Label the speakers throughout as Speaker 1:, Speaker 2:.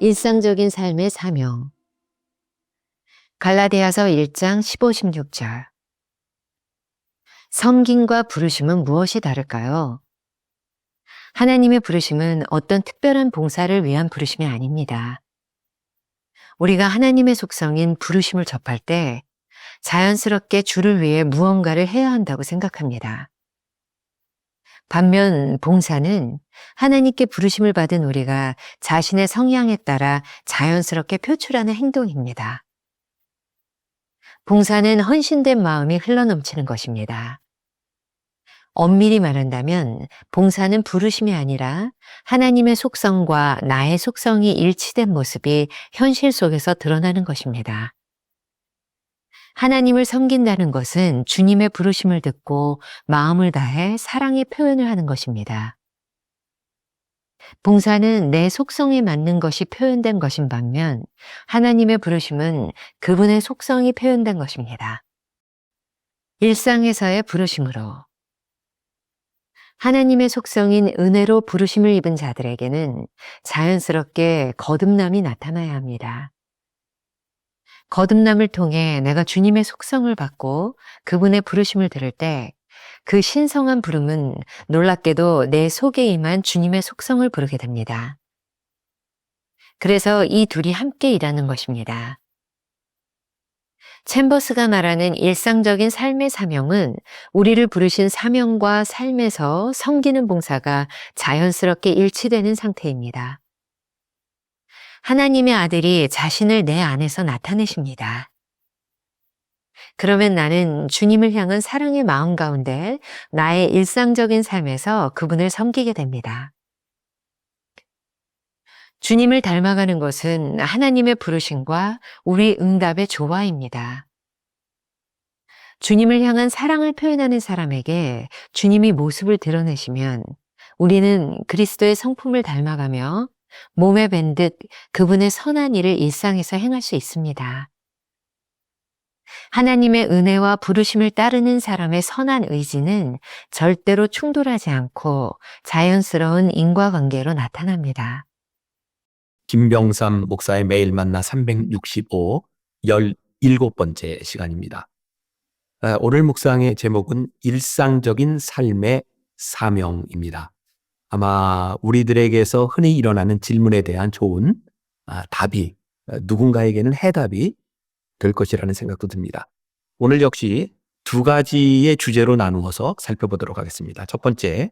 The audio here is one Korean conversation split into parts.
Speaker 1: 일상적인 삶의 사명. 갈라디아서 1장 15, 16절. 섬김과 부르심은 무엇이 다를까요? 하나님의 부르심은 어떤 특별한 봉사를 위한 부르심이 아닙니다. 우리가 하나님의 속성인 부르심을 접할 때 자연스럽게 주를 위해 무언가를 해야 한다고 생각합니다. 반면 봉사는 하나님께 부르심을 받은 우리가 자신의 성향에 따라 자연스럽게 표출하는 행동입니다. 봉사는 헌신된 마음이 흘러넘치는 것입니다. 엄밀히 말한다면 봉사는 부르심이 아니라 하나님의 속성과 나의 속성이 일치된 모습이 현실 속에서 드러나는 것입니다. 하나님을 섬긴다는 것은 주님의 부르심을 듣고 마음을 다해 사랑의 표현을 하는 것입니다. 봉사는 내 속성에 맞는 것이 표현된 것인 반면 하나님의 부르심은 그분의 속성이 표현된 것입니다. 일상에서의 부르심으로. 하나님의 속성인 은혜로 부르심을 입은 자들에게는 자연스럽게 거듭남이 나타나야 합니다. 거듭남을 통해 내가 주님의 속성을 받고 그분의 부르심을 들을 때 그 신성한 부름은 놀랍게도 내 속에 임한 주님의 속성을 부르게 됩니다. 그래서 이 둘이 함께 일하는 것입니다. 챔버스가 말하는 일상적인 삶의 사명은 우리를 부르신 사명과 삶에서 섬기는 봉사가 자연스럽게 일치되는 상태입니다. 하나님의 아들이 자신을 내 안에서 나타내십니다. 그러면 나는 주님을 향한 사랑의 마음 가운데 나의 일상적인 삶에서 그분을 섬기게 됩니다. 주님을 닮아가는 것은 하나님의 부르심과 우리 응답의 조화입니다. 주님을 향한 사랑을 표현하는 사람에게 주님이 모습을 드러내시면 우리는 그리스도의 성품을 닮아가며 몸에 밴 듯 그분의 선한 일을 일상에서 행할 수 있습니다. 하나님의 은혜와 부르심을 따르는 사람의 선한 의지는 절대로 충돌하지 않고 자연스러운 인과관계로 나타납니다.
Speaker 2: 김병삼 목사의 매일 만나 365, 17번째 시간입니다. 오늘 묵상의 제목은 일상적인 삶의 사명입니다. 아마 우리들에게서 흔히 일어나는 질문에 대한 좋은 답이, 누군가에게는 해답이 될 것이라는 생각도 듭니다. 오늘 역시 두 가지의 주제로 나누어서 살펴보도록 하겠습니다. 첫 번째,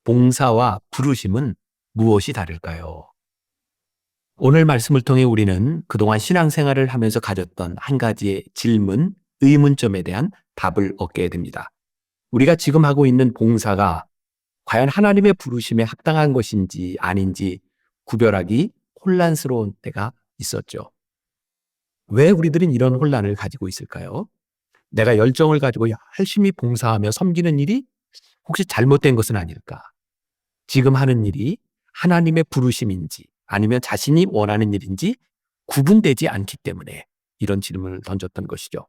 Speaker 2: 봉사와 부르심은 무엇이 다를까요? 오늘 말씀을 통해 우리는 그동안 신앙생활을 하면서 가졌던 한 가지의 질문, 의문점에 대한 답을 얻게 됩니다. 우리가 지금 하고 있는 봉사가 과연 하나님의 부르심에 합당한 것인지 아닌지 구별하기 혼란스러운 때가 있었죠. 왜 우리들은 이런 혼란을 가지고 있을까요? 내가 열정을 가지고 열심히 봉사하며 섬기는 일이 혹시 잘못된 것은 아닐까? 지금 하는 일이 하나님의 부르심인지 아니면 자신이 원하는 일인지 구분되지 않기 때문에 이런 질문을 던졌던 것이죠.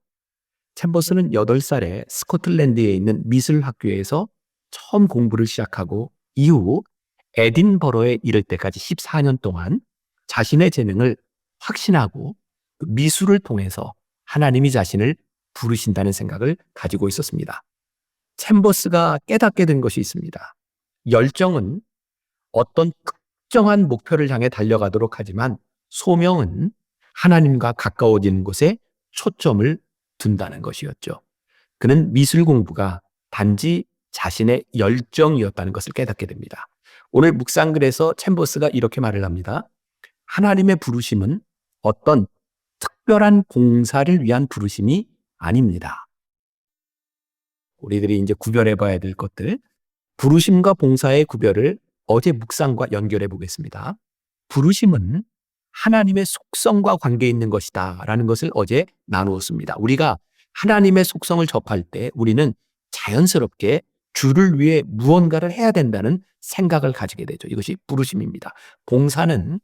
Speaker 2: 챔버스는 8살에 스코틀랜드에 있는 미술학교에서 처음 공부를 시작하고 이후 에딘버러에 이를 때까지 14년 동안 자신의 재능을 확신하고 미술을 통해서 하나님이 자신을 부르신다는 생각을 가지고 있었습니다. 챔버스가 깨닫게 된 것이 있습니다. 열정은 어떤 특정한 목표를 향해 달려가도록 하지만 소명은 하나님과 가까워지는 곳에 초점을 둔다는 것이었죠. 그는 미술 공부가 단지 자신의 열정이었다는 것을 깨닫게 됩니다. 오늘 묵상글에서 챔버스가 이렇게 말을 합니다. 하나님의 부르심은 어떤 특별한 봉사를 위한 부르심이 아닙니다. 우리들이 이제 구별해 봐야 될 것들, 부르심과 봉사의 구별을 어제 묵상과 연결해 보겠습니다. 부르심은 하나님의 속성과 관계 있는 것이다 라는 것을 어제 나누었습니다. 우리가 하나님의 속성을 접할 때 우리는 자연스럽게 주를 위해 무언가를 해야 된다는 생각을 가지게 되죠. 이것이 부르심입니다. 봉사는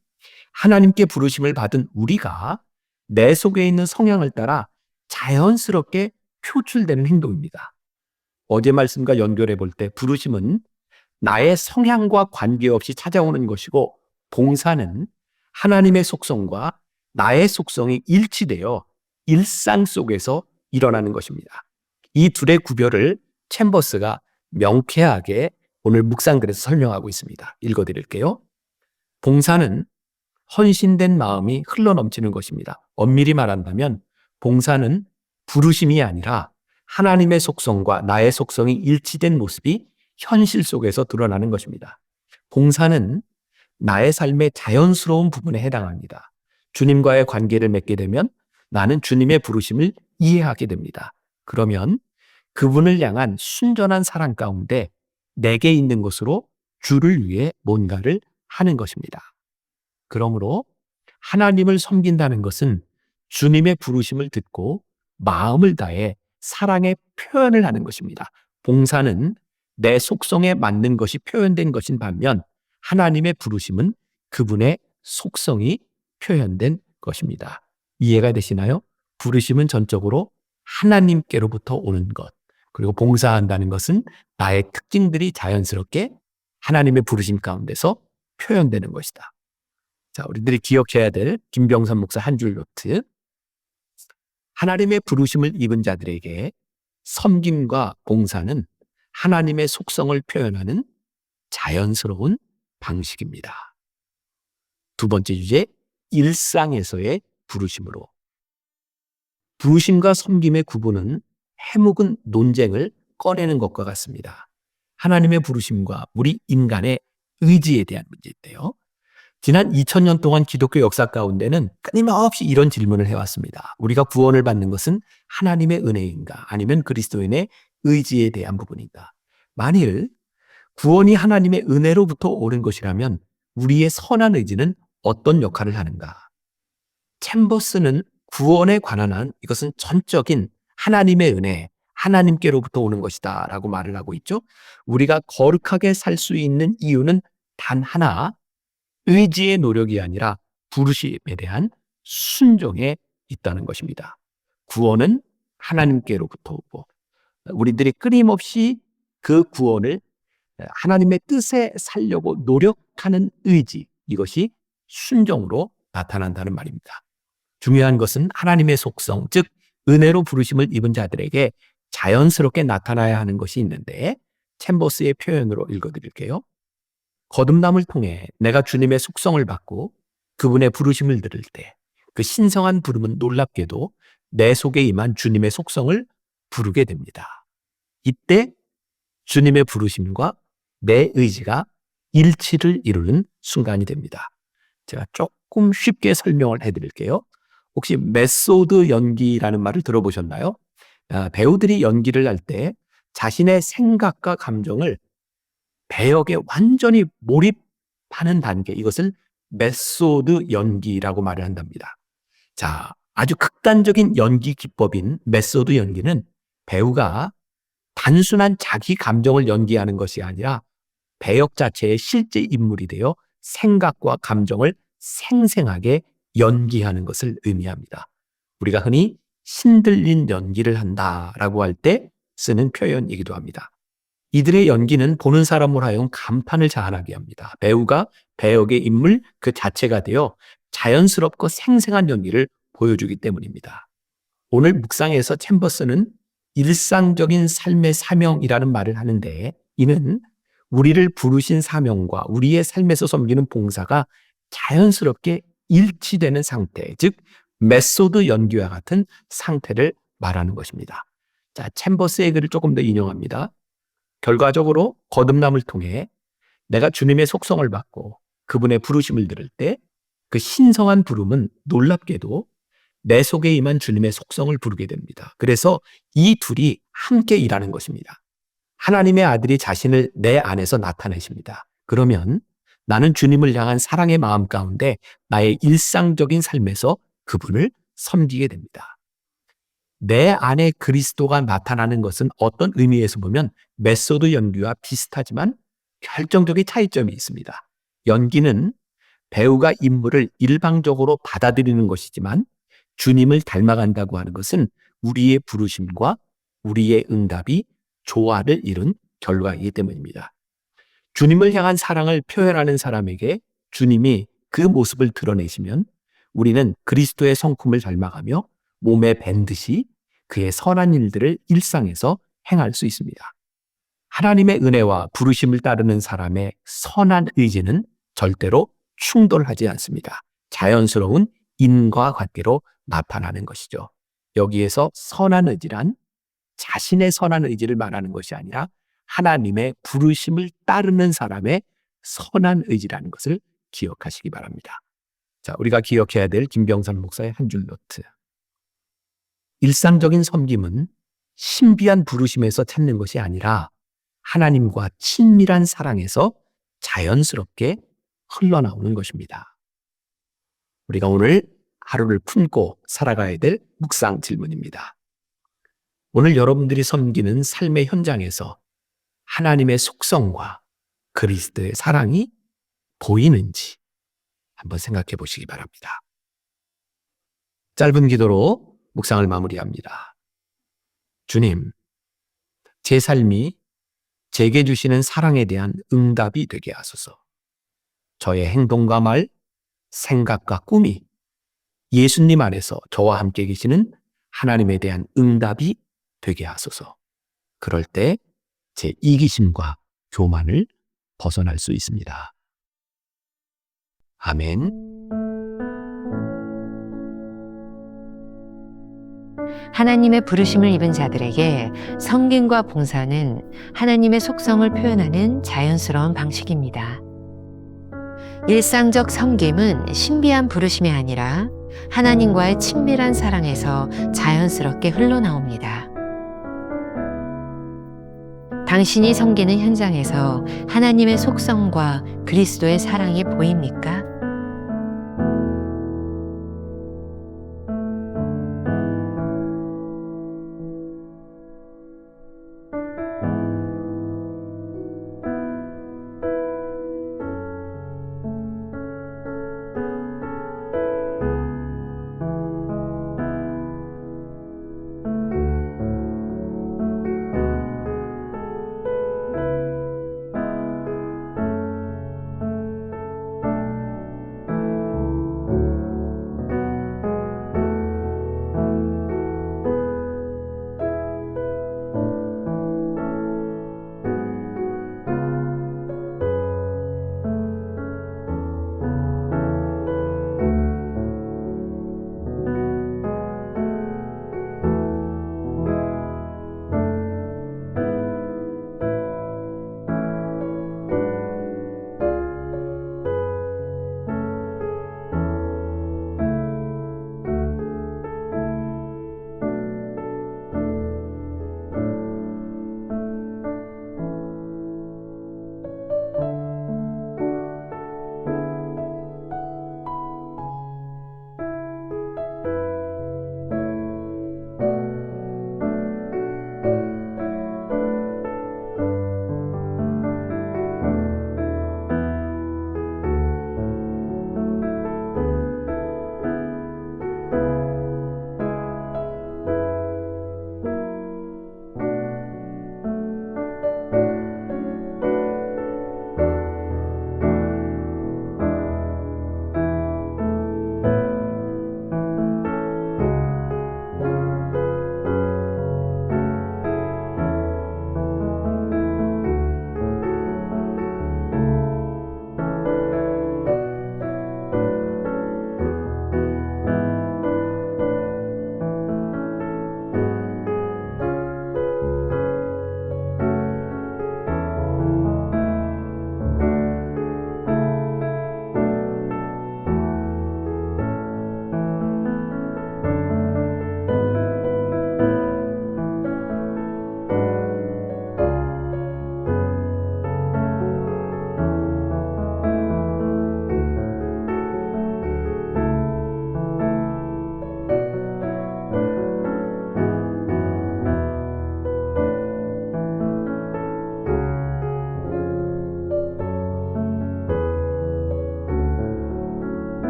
Speaker 2: 하나님께 부르심을 받은 우리가 내 속에 있는 성향을 따라 자연스럽게 표출되는 행동입니다. 어제 말씀과 연결해 볼 때 부르심은 나의 성향과 관계없이 찾아오는 것이고 봉사는 하나님의 속성과 나의 속성이 일치되어 일상 속에서 일어나는 것입니다. 이 둘의 구별을 챔버스가 명쾌하게 오늘 묵상글에서 설명하고 있습니다. 읽어드릴게요. 봉사는 헌신된 마음이 흘러넘치는 것입니다. 엄밀히 말한다면 봉사는 부르심이 아니라 하나님의 속성과 나의 속성이 일치된 모습이 현실 속에서 드러나는 것입니다. 봉사는 나의 삶의 자연스러운 부분에 해당합니다. 주님과의 관계를 맺게 되면 나는 주님의 부르심을 이해하게 됩니다. 그러면 그분을 향한 순전한 사랑 가운데 내게 있는 것으로 주를 위해 뭔가를 하는 것입니다. 그러므로 하나님을 섬긴다는 것은 주님의 부르심을 듣고 마음을 다해 사랑의 표현을 하는 것입니다. 봉사는 내 속성에 맞는 것이 표현된 것인 반면 하나님의 부르심은 그분의 속성이 표현된 것입니다. 이해가 되시나요? 부르심은 전적으로 하나님께로부터 오는 것, 그리고 봉사한다는 것은 나의 특징들이 자연스럽게 하나님의 부르심 가운데서 표현되는 것이다. 자, 우리들이 기억해야 될 김병삼 목사 한 줄 노트. 하나님의 부르심을 입은 자들에게 섬김과 봉사는 하나님의 속성을 표현하는 자연스러운 방식입니다. 두 번째 주제, 일상에서의 부르심으로. 부르심과 섬김의 구분은 해묵은 논쟁을 꺼내는 것과 같습니다. 하나님의 부르심과 우리 인간의 의지에 대한 문제인데요. 지난 2000년 동안 기독교 역사 가운데는 끊임없이 이런 질문을 해왔습니다. 우리가 구원을 받는 것은 하나님의 은혜인가 아니면 그리스도인의 의지에 대한 부분인가? 만일 구원이 하나님의 은혜로부터 오는 것이라면 우리의 선한 의지는 어떤 역할을 하는가? 챔버스는 구원에 관한 한 이것은 전적인 하나님의 은혜, 하나님께로부터 오는 것이다 라고 말을 하고 있죠. 우리가 거룩하게 살 수 있는 이유는 단 하나, 의지의 노력이 아니라 부르심에 대한 순종에 있다는 것입니다. 구원은 하나님께로부터 오고 우리들이 끊임없이 그 구원을 하나님의 뜻에 살려고 노력하는 의지, 이것이 순종으로 나타난다는 말입니다. 중요한 것은 하나님의 속성, 즉 은혜로 부르심을 입은 자들에게 자연스럽게 나타나야 하는 것이 있는데 챔버스의 표현으로 읽어드릴게요. 거듭남을 통해 내가 주님의 속성을 받고 그분의 부르심을 들을 때 그 신성한 부름은 놀랍게도 내 속에 임한 주님의 속성을 부르게 됩니다. 이때 주님의 부르심과 내 의지가 일치를 이루는 순간이 됩니다. 제가 조금 쉽게 설명을 해드릴게요. 혹시 메소드 연기라는 말을 들어보셨나요? 배우들이 연기를 할 때 자신의 생각과 감정을 배역에 완전히 몰입하는 단계, 이것을 메소드 연기라고 말을 한답니다. 자, 아주 극단적인 연기 기법인 메소드 연기는 배우가 단순한 자기 감정을 연기하는 것이 아니라 배역 자체의 실제 인물이 되어 생각과 감정을 생생하게 연기하는 것을 의미합니다. 우리가 흔히 신들린 연기를 한다라고 할 때 쓰는 표현이기도 합니다. 이들의 연기는 보는 사람으로 하여금 감탄을 자아나게 합니다. 배우가 배역의 인물 그 자체가 되어 자연스럽고 생생한 연기를 보여주기 때문입니다. 오늘 묵상에서 챔버스는 일상적인 삶의 사명이라는 말을 하는데 이는 우리를 부르신 사명과 우리의 삶에서 섬기는 봉사가 자연스럽게 일치되는 상태, 즉 메소드 연기와 같은 상태를 말하는 것입니다. 자, 챔버스의 글을 조금 더 인용합니다. 결과적으로 거듭남을 통해 내가 주님의 속성을 받고 그분의 부르심을 들을 때 그 신성한 부름은 놀랍게도 내 속에 임한 주님의 속성을 부르게 됩니다. 그래서 이 둘이 함께 일하는 것입니다. 하나님의 아들이 자신을 내 안에서 나타내십니다. 그러면 나는 주님을 향한 사랑의 마음 가운데 나의 일상적인 삶에서 그분을 섬기게 됩니다. 내 안에 그리스도가 나타나는 것은 어떤 의미에서 보면 메소드 연기와 비슷하지만 결정적인 차이점이 있습니다. 연기는 배우가 인물을 일방적으로 받아들이는 것이지만 주님을 닮아간다고 하는 것은 우리의 부르심과 우리의 응답이 조화를 이룬 결과이기 때문입니다. 주님을 향한 사랑을 표현하는 사람에게 주님이 그 모습을 드러내시면 우리는 그리스도의 성품을 닮아가며 몸에 밴듯이 그의 선한 일들을 일상에서 행할 수 있습니다. 하나님의 은혜와 부르심을 따르는 사람의 선한 의지는 절대로 충돌하지 않습니다. 자연스러운 인과관계로 나타나는 것이죠. 여기에서 선한 의지란 자신의 선한 의지를 말하는 것이 아니라 하나님의 부르심을 따르는 사람의 선한 의지라는 것을 기억하시기 바랍니다. 자, 우리가 기억해야 될 김병삼 목사의 한 줄 노트. 일상적인 섬김은 신비한 부르심에서 찾는 것이 아니라 하나님과 친밀한 사랑에서 자연스럽게 흘러나오는 것입니다. 우리가 오늘 하루를 품고 살아가야 될 묵상 질문입니다. 오늘 여러분들이 섬기는 삶의 현장에서 하나님의 속성과 그리스도의 사랑이 보이는지 한번 생각해 보시기 바랍니다. 짧은 기도로 묵상을 마무리합니다. 주님, 제 삶이 제게 주시는 사랑에 대한 응답이 되게 하소서. 저의 행동과 말, 생각과 꿈이 예수님 안에서 저와 함께 계시는 하나님에 대한 응답이 되게 하소서. 그럴 때 제 이기심과 교만을 벗어날 수 있습니다. 아멘.
Speaker 1: 하나님의 부르심을 입은 자들에게 섬김과 봉사는 하나님의 속성을 표현하는 자연스러운 방식입니다. 일상적 섬김은 신비한 부르심이 아니라 하나님과의 친밀한 사랑에서 자연스럽게 흘러나옵니다. 당신이 섬기는 현장에서 하나님의 속성과 그리스도의 사랑이 보입니까?